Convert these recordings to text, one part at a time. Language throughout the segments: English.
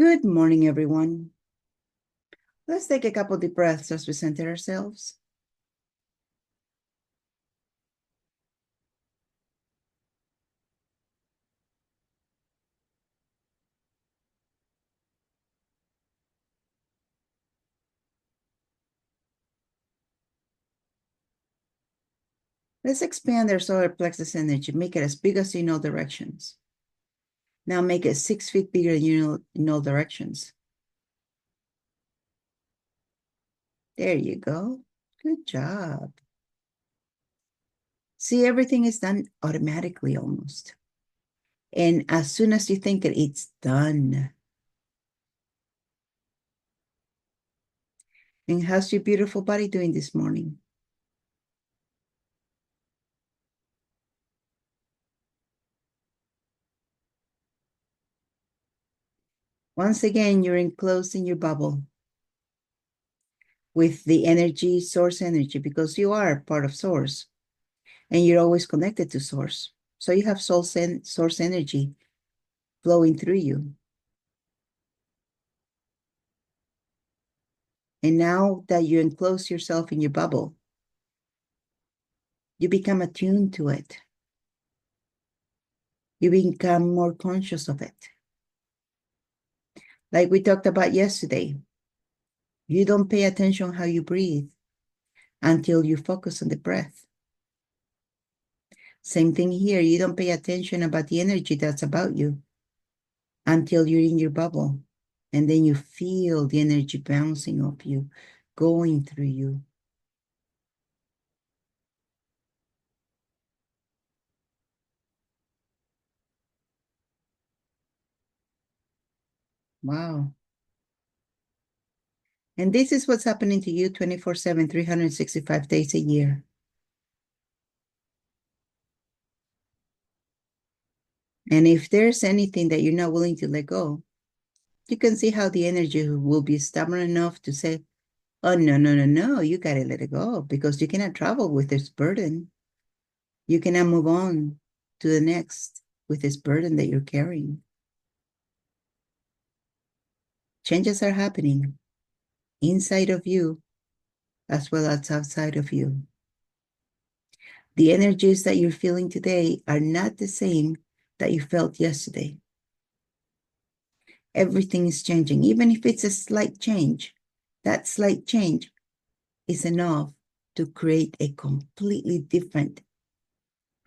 Good morning, everyone. Let's take a couple deep breaths as we center ourselves. Let's expand our solar plexus energy, make it as big as in all directions. Now make it 6 feet bigger in all directions. There you go. Good job. See, everything is done automatically almost. And as soon as you think it, it's done. And how's your beautiful body doing this morning? Once again, you're enclosed in your bubble with the energy, source energy, because you are part of source. And you're always connected to source. So you have source energy flowing through you. And now that you enclose yourself in your bubble, you become attuned to it. You become more conscious of it. Like we talked about yesterday, you don't pay attention how you breathe until you focus on the breath. Same thing here. You don't pay attention about the energy that's about you until you're in your bubble. And then you feel the energy bouncing off you, going through you. Wow. And this is what's happening to you 24/7, 365 days a year. And if there's anything that you're not willing to let go, you can see how the energy will be stubborn enough to say, oh, no, no, no, no, you got to let it go because you cannot travel with this burden. You cannot move on to the next with this burden that you're carrying. Changes are happening inside of you as well as outside of you. The energies that you're feeling today are not the same that you felt yesterday. Everything is changing, even if it's a slight change. That slight change is enough to create a completely different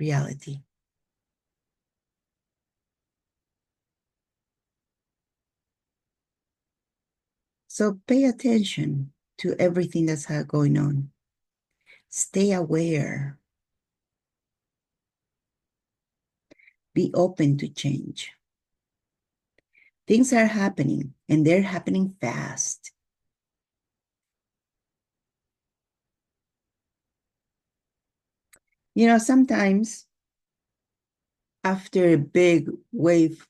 reality. So pay attention to everything that's going on. Stay aware. Be open to change. Things are happening, and they're happening fast. You know, sometimes after a big wave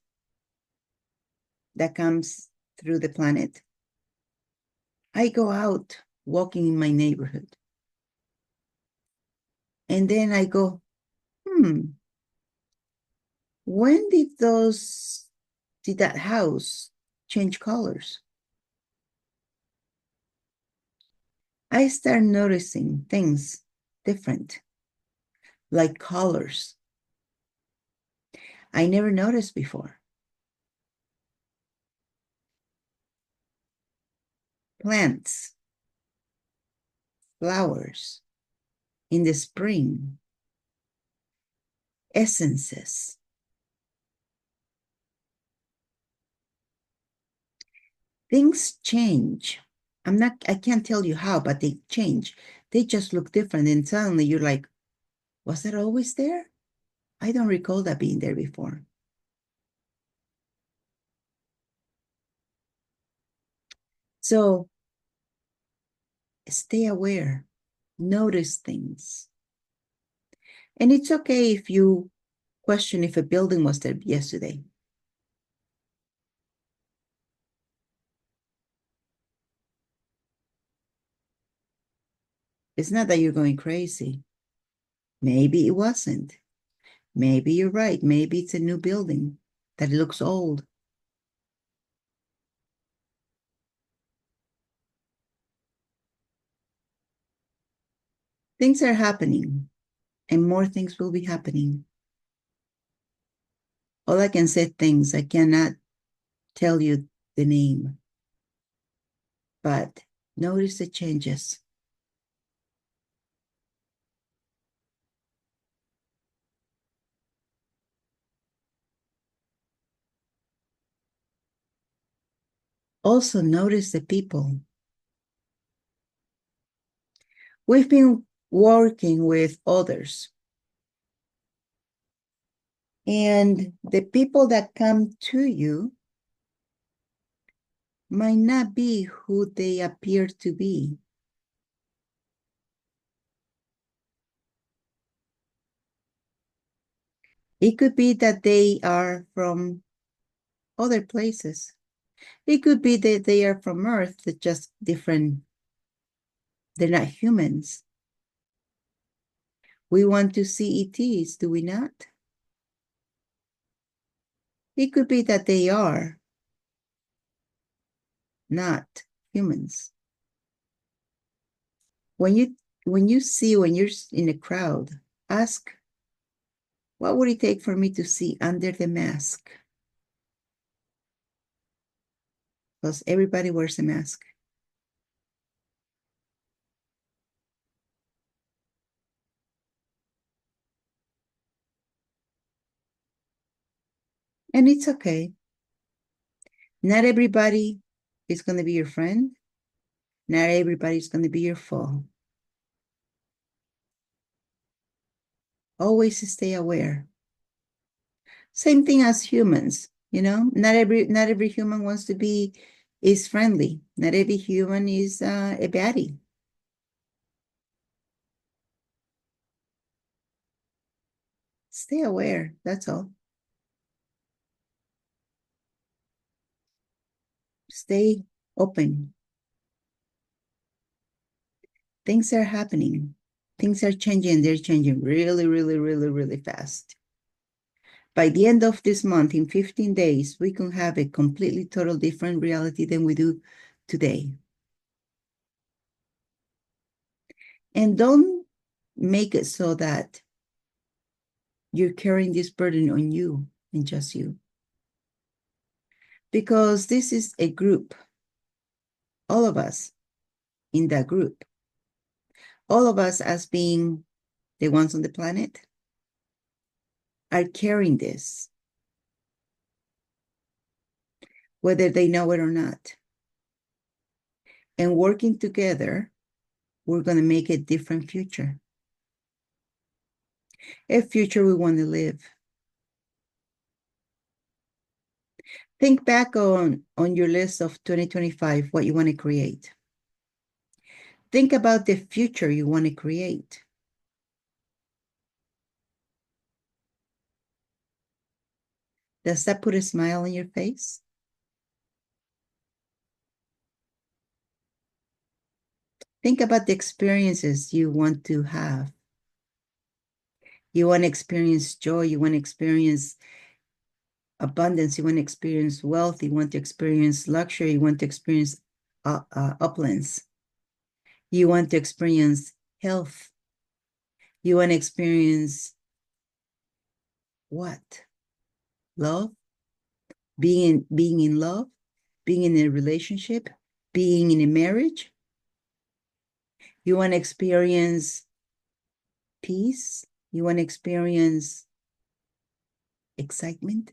that comes through the planet, I go out walking in my neighborhood. And then I go, when did that house change colors? I start noticing things different, like colors I never noticed before. Plants, flowers in the spring, essences. Things change. I can't tell you how, but they change. They just look different. And suddenly you're like, was that always there? I don't recall that being there before. So stay aware, notice things. And it's okay if you question if a building was there yesterday. It's not that you're going crazy. Maybe it wasn't. Maybe you're right. Maybe it's a new building that looks old. Things are happening, and more things will be happening. All I can say things. I cannot tell you the name, but notice the changes. Also notice the people. We've been working with others, and the people that come to you might not be who they appear to be. It could be that they are from other places. It could be that they are from Earth, they're just different. They're not humans. We want to see ETs, do we not? It could be that they are not humans. When you when you're in a crowd, ask, what would it take for me to see under the mask? Because everybody wears a mask. And it's okay. Not everybody is going to be your friend. Not everybody's going to be your foe. Always stay aware. Same thing as humans, not every human wants to be is friendly. Not every human is a baddie. Stay aware, that's all. Stay open. Things are happening. Things are changing. They're changing really, really, really, really fast. By the end of this month, in 15 days, we can have a completely total different reality than we do today. And don't make it so that you're carrying this burden on you and just you. Because this is a group, all of us in that group, all of us as being the ones on the planet are carrying this, whether they know it or not. And working together, we're going to make a different future, a future we want to live. Think back on your list of 2025, what you want to create. Think about the future you want to create. Does that put a smile on your face? Think about the experiences you want to have. You want to experience joy. You want to experience abundance. You want to experience wealth. You want to experience luxury. You want to experience uplands. You want to experience health. You want to experience what? Love? Being in love? Being in a relationship? Being in a marriage? You want to experience peace? You want to experience excitement?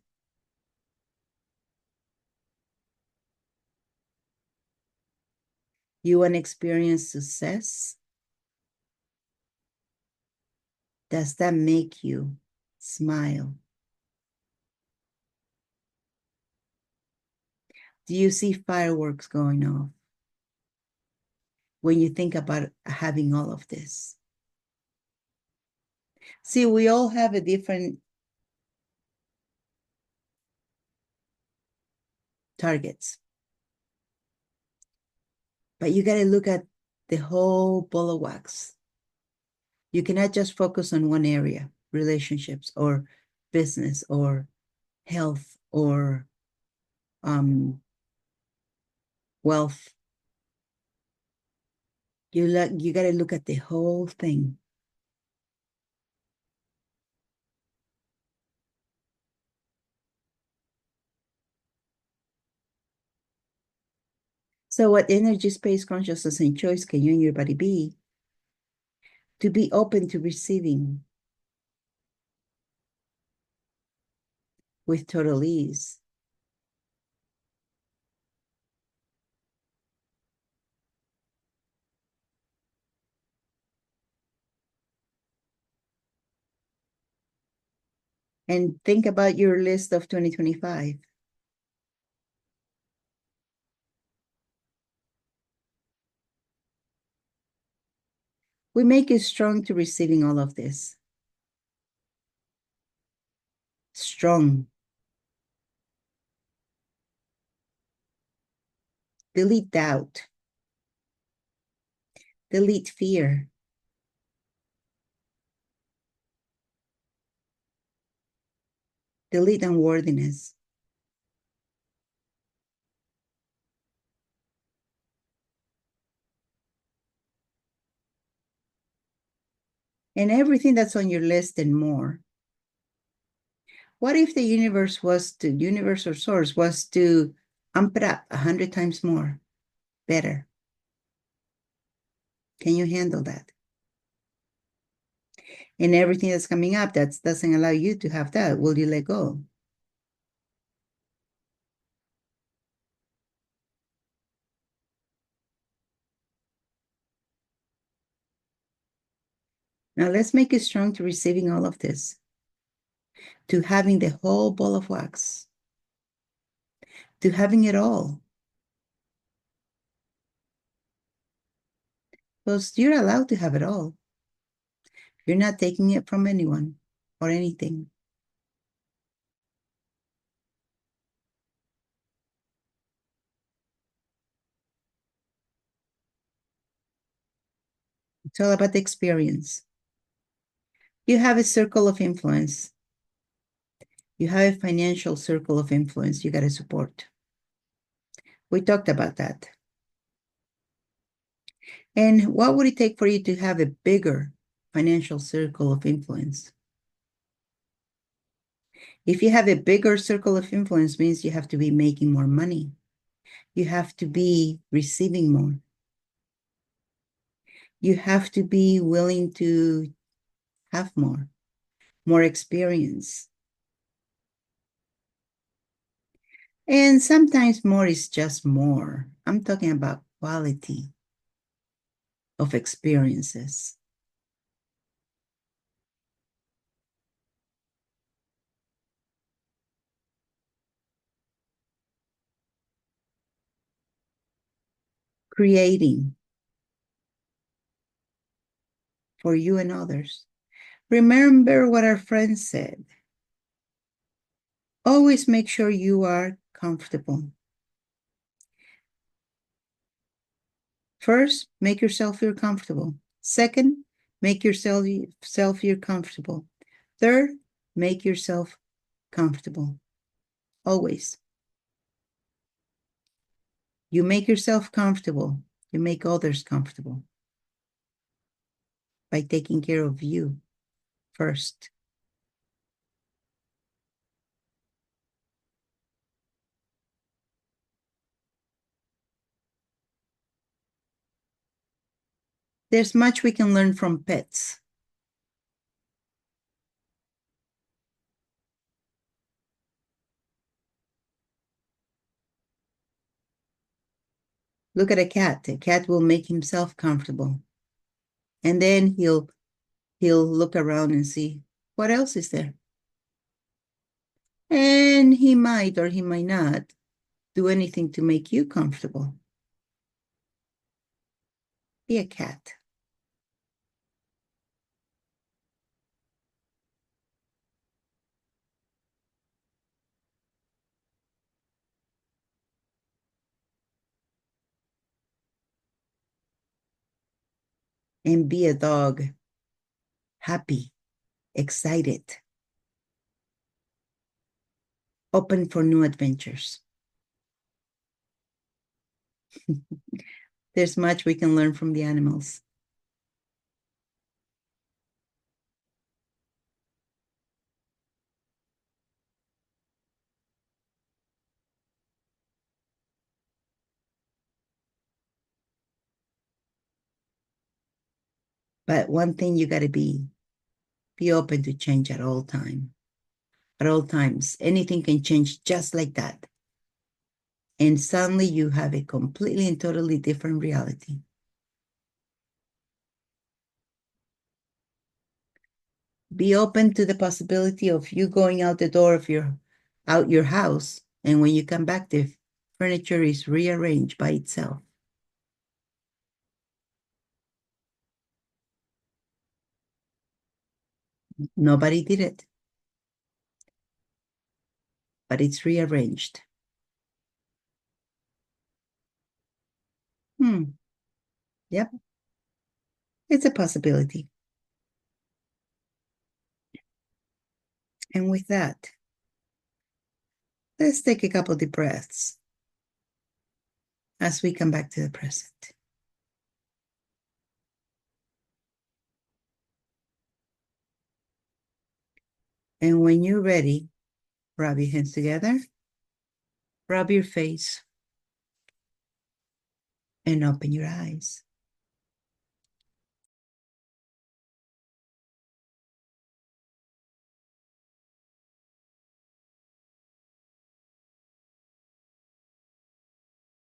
You want to experience success? Does that make you smile? Do you see fireworks going off when you think about having all of this? See, we all have a different targets, but you got to look at the whole ball of wax. You cannot just focus on one area, relationships or business or health or wealth. You got to look at the whole thing. So what energy, space, consciousness, and choice can you and your body be? To be open to receiving with total ease. And think about your list of 2025. We make you strong to receiving all of this. Strong. Delete doubt. Delete fear. Delete unworthiness. And everything that's on your list and more. What if the universe or source was to amp it up 100 times more, better? Can you handle that? And everything that's coming up that doesn't allow you to have that, will you let go? Now let's make it strong to receiving all of this, to having the whole ball of wax, to having it all. Because you're allowed to have it all. You're not taking it from anyone or anything. It's all about the experience. You have a circle of influence. You have a financial circle of influence you got to support. We talked about that. And what would it take for you to have a bigger financial circle of influence? If you have a bigger circle of influence, means you have to be making more money. You have to be receiving more. You have to be willing to have more experience. And sometimes more is just more. I'm talking about quality of experiences. Creating for you and others. Remember what our friend said. Always make sure you are comfortable. First, make yourself feel comfortable. Second, make yourself feel comfortable. Third, make yourself comfortable. Always. You make yourself comfortable. You make others comfortable by taking care of you first. There's much we can learn from pets. Look at a cat. A cat will make himself comfortable. And then he'll look around and see what else is there. And he might or he might not do anything to make you comfortable. Be a cat. And be a dog. Happy, excited, open for new adventures. There's much we can learn from the animals. But one thing you got to be open to change at all time. At all times, anything can change just like that. And suddenly you have a completely and totally different reality. Be open to the possibility of you going out the door of your house, and when you come back, the furniture is rearranged by itself. Nobody did it, but it's rearranged. Hmm. Yep, it's a possibility. And with that, let's take a couple deep breaths as we come back to the present. And when you're ready, rub your hands together, rub your face, and open your eyes.